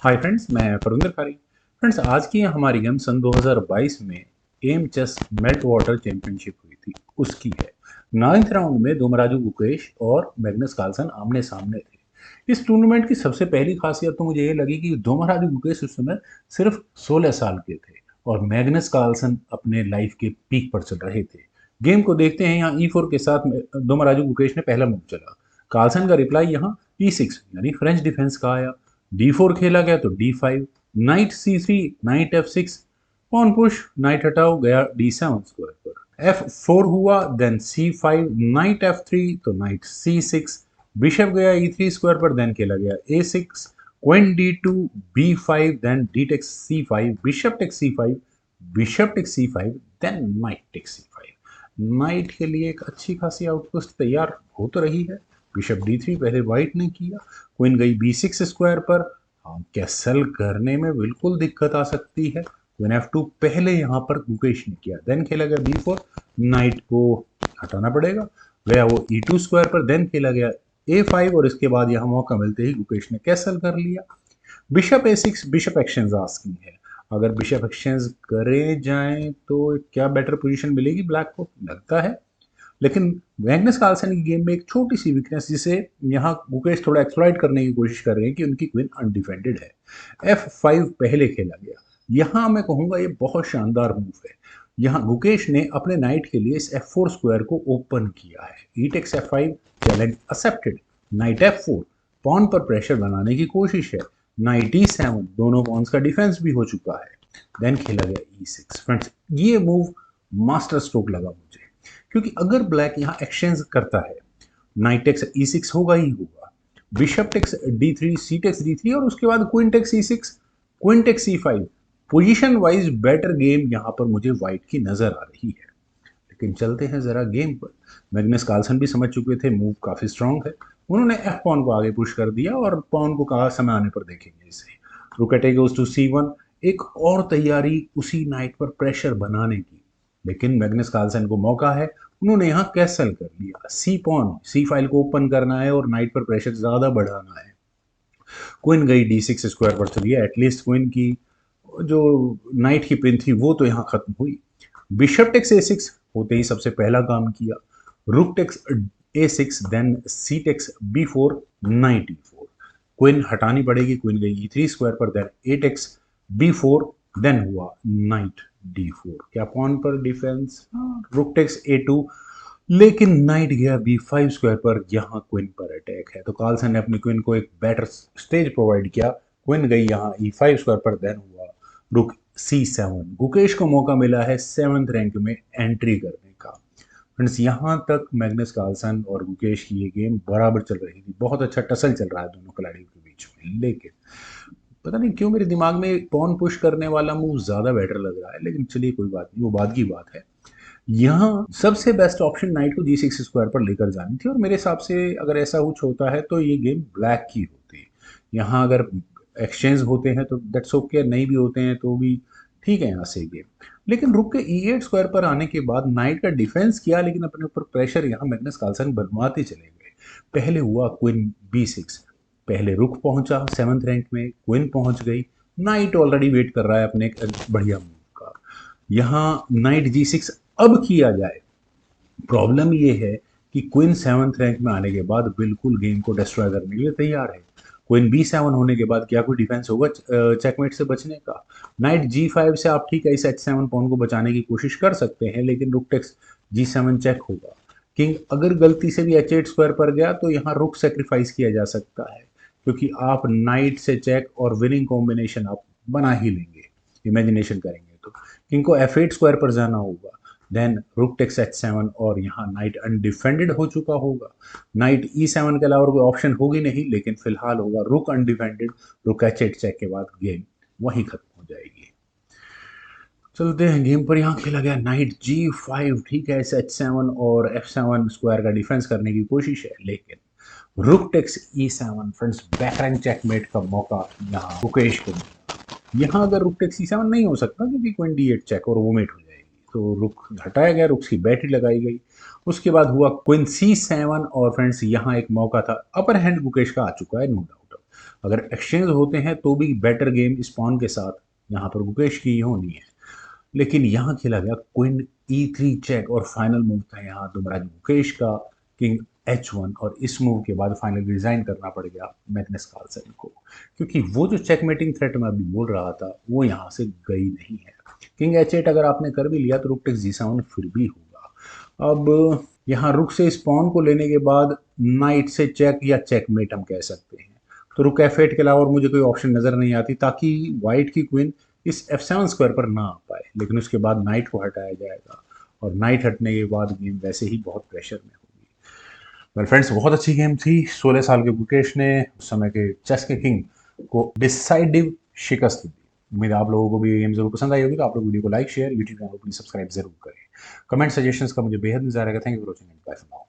Hi friends, मैं परविंदर खारी। Friends, आज की हमारी गेम सन 2022 में M chess Meltwater championship हुई थी, उसकी है। 9th राउंड में दोमराजू गुकेश और मैग्नस कार्लसन आमने सामने थे। इस टूर्नामेंट की सबसे पहली खासियत तो मुझे ये लगी कि दोमराजू गुकेश उस समय सिर्फ 16 साल के थे और मैग्नस कार्लसन अपने लाइफ के पीक पर चल रहे थे। गेम को देखते हैं। यहाँ E4 के साथ दोमराजू गुकेश ने पहला मूव चला। कार्लसन का रिप्लाई यहाँ E6 यानी फ्रेंच डिफेंस का आया। D4 खेला गया तो D5, knight C3, knight F6, pawn push, knight हटाओ गया D7 स्क्वायर पर। F4 हुआ, देन C5, नाइट F3 तो नाइट C6, बिशप गया E3 स्क्वायर पर, देन खेला गया A6, queen D2, B5, then D takes C5, bishop takes C5, bishop takes C5, then knight takes C5। Knight के लिए एक अच्छी खासी आउटपोस्ट तैयार हो तो रही है। बिशप D3 पहले व्हाइट ने किया, क्वीन गई B6 स्क्वायर पर। हाँ, कैसल करने में बिल्कुल दिक्कत आ सकती है। क्वीन F2 पहले यहाँ पर गुकेश ने किया, देन खेला गया B4, नाइट को हटाना पड़ेगा, गया वो E2 स्क्वायर पर, देन खेला गया A5 और इसके बाद यहाँ मौका मिलते ही गुकेश ने कैसल कर लिया। Bishop A6, bishop exchange asking है। अगर बिशप एक्सचेंज करे जाएं तो क्या बेटर पोजीशन मिलेगी ब्लैक को, लगता है। लेकिन मैग्नस कार्लसन की गेम में एक छोटी सी वीकनेस जिसे यहाँ मुकेश थोड़ा एक्सप्लॉइट करने की कोशिश कर रहे हैं कि उनकी क्वीन अनडिफेंडेड है। F5 पहले खेला गया। यहाँ मैं कहूँगा ये बहुत शानदार मूव है। यहाँ मुकेश ने अपने नाइट के लिए इस F4 स्क्वायर को ओपन किया है। E takes F5, challenge accepted. Knight F4, pawn पर प्रेशर बनाने की कोशिश है। नाइट E7, दोनों पॉन्स का डिफेंस भी हो चुका है। देन खेला गया E6। फ्रेंड्स, ये मूव मास्टर स्ट्रोक लगा मुझे, क्योंकि अगर ब्लैक यहाँ एक्सचेंज करता है, नाइट टेक्स E6 होगा ही होगा, बिशप टेक्स D3, सी टेक्स D3 और उसके बाद queen takes E6, queen takes E5। Position wise better game यहाँ पर मुझे व्हाइट की नजर आ रही है। लेकिन चलते हैं जरा गेम पर। मैग्नस कार्लसन भी समझ चुके थे मूव काफी स्ट्रांग है। उन्होंने F पॉन को आगे पुश कर दिया और पॉन को कहा समय आने पर देखेंगे इसे। रुक गोज टू C1, एक और तैयारी उसी नाइट पर प्रेशर बनाने की। लेकिन मैग्नस कार्लसन को मौका है, उन्होंने यहाँ कैसल कर लिया। सी पॉन, सी फाइल को ओपन करना है और नाइट पर प्रेशर ज्यादा बढ़ाना है। क्वीन गई D6 स्क्वायर पर, चलिए एटलीस्ट क्वीन की जो नाइट की पिन थी वो तो यहाँ खत्म हुई। बिशप टेक्स A6 होते ही सबसे पहला काम किया। Rook takes A6, then C takes B4, knight E4। Queen हटानी पड़ेगी, क्वीन गई E3 स्क्वायर पर, then A takes B4, then हुआ नाइट D4। क्या पॉन पर डिफेंस, रुक टेक्स A2, लेकिन नाइट गया B5 स्क्वायर पर, यहाँ क्वीन पर अटैक है। तो कार्लसन ने अपनी क्वीन को एक बेटर स्टेज प्रोवाइड किया। क्वीन गई यहाँ E5 स्क्वायर पर, देन हुआ रुक C7। गुकेश को मौका मिला है 7th रैंक में एंट्री करने का। फ्रेंड्स, यहाँ तक मैग्नस कार्लसन और गुकेश की ये गेम बराबर चल रही थी, बहुत अच्छा टसल चल रहा है दोनों खिलाड़ियों के बीच में। लेकिन पता नहीं क्यों मेरे दिमाग में पॉन पुश करने वाला मूव ज्यादा बेटर लग रहा है। लेकिन चलिए कोई बात नहीं, वो बाद की बात है। यहाँ सबसे बेस्ट ऑप्शन नाइट को G6 स्क्वायर पर लेकर जानी थी और मेरे हिसाब से अगर ऐसा कुछ होता है तो ये गेम ब्लैक की होती। यहाँ अगर एक्सचेंज होते हैं तो दैट्स ओके, नहीं भी होते हैं तो भी ठीक है यहाँ से गेम। लेकिन रुक के E8 स्क्वायर पर आने के बाद नाइट का डिफेंस किया, लेकिन अपने ऊपर प्रेशर यहाँ मैग्नस कार्लसन बनवाते चले गए। पहले हुआ क्वीन B6, पहले रुक पहुंचा 7th रैंक में, क्वीन पहुंच गई, नाइट ऑलरेडी वेट कर रहा है अपने एक बढ़िया मूव का। यहाँ नाइट G6 अब किया जाए। प्रॉब्लम ये है कि क्वीन 7th रैंक में आने के बाद बिल्कुल गेम को डिस्ट्रॉय करने के लिए तैयार है। क्वीन B7 होने के बाद क्या कोई डिफेंस होगा चेकमेट से बचने का? नाइट G5 से आप ठीक है इस H7 पॉन को बचाने की कोशिश कर सकते हैं, लेकिन रुक टेक्स G7 चेक होगा। किंग अगर गलती से भी H8 स्क्वायर पर गया तो यहाँ रुक सेक्रीफाइस किया जा सकता है, क्योंकि आप नाइट से चेक और विनिंग कॉम्बिनेशन आप बना ही लेंगे इमेजिनेशन करेंगे तो। किंग को F8 स्क्वायर पर जाना होगा, देन रुक टेक्स H7 और यहाँ नाइट अनडिफेंडेड हो चुका होगा। नाइट E7 के अलावा कोई ऑप्शन होगी नहीं, लेकिन फिलहाल होगा रुक अनडिफेंडेड। रुक H8 चेक के बाद गेम वहीं खत्म हो जाएगी। चलते हैं गेम पर। यहाँ खेला गया नाइट G5, ठीक है, इस H7 और F7 स्क्वायर का डिफेंस करने की कोशिश है, लेकिन rook takes E7। Friends, back rank checkmate का मौका यहाँ मुकेश को मिला। यहाँ अगर रुक टेक्स E7 नहीं हो सकता क्योंकि क्वीन D8 चेक और वो मेट हो जाएगी, तो रुक हटाया गया, रुक की बैटरी लगाई गई। उसके बाद हुआ क्वीन C7 और फ्रेंड्स यहाँ एक मौका था, अपर हैंड मुकेश का आ चुका है, नो डाउट। अगर एक्सचेंज होते हैं तो भी बेटर गेम स्पॉन के साथ यहाँ पर गुकेश की होनी है, लेकिन यहाँ खेला गया क्वीन E3 चेक और फाइनल मूव था यहाँ दुमराज मुकेश का किंग H1, और इस मूव के बाद फाइनल रिजाइन करना पड़ गया मैग्नस कार्लसन को, क्योंकि वो जो चेकमेटिंग थ्रेट मैं अभी बोल रहा था वो यहाँ से गई नहीं है। किंग H8 अगर आपने कर भी लिया तो रुक टेक्स G7 फिर भी होगा। अब यहाँ रुक से स्पॉन को लेने के बाद नाइट से चेक या चेकमेट हम कह सकते हैं, तो रुक F8 के अलावा और मुझे कोई ऑप्शन नजर नहीं आती ताकि व्हाइट की क्वीन इस F7 स्क्वायर पर ना आ पाए, लेकिन उसके बाद नाइट को हटाया जाएगा और नाइट हटने के बाद गेम वैसे ही बहुत प्रेशर में होगी। वेल फ्रेंड्स, बहुत अच्छी गेम थी। 16 साल के गुकेश ने उस समय के चेस के किंग को डिसाइडिव शिकस्त दी। उम्मीद है आप लोगों को भी ये गेम जरूर पसंद आई होगी, तो आप लोग वीडियो को लाइक शेयर, यूट्यूब चैनल को प्लीज सब्सक्राइब जरूर करें। कमेंट सजेशंस का मुझे बेहद इंतजार रहेगा। Thank you for watching, bye for now.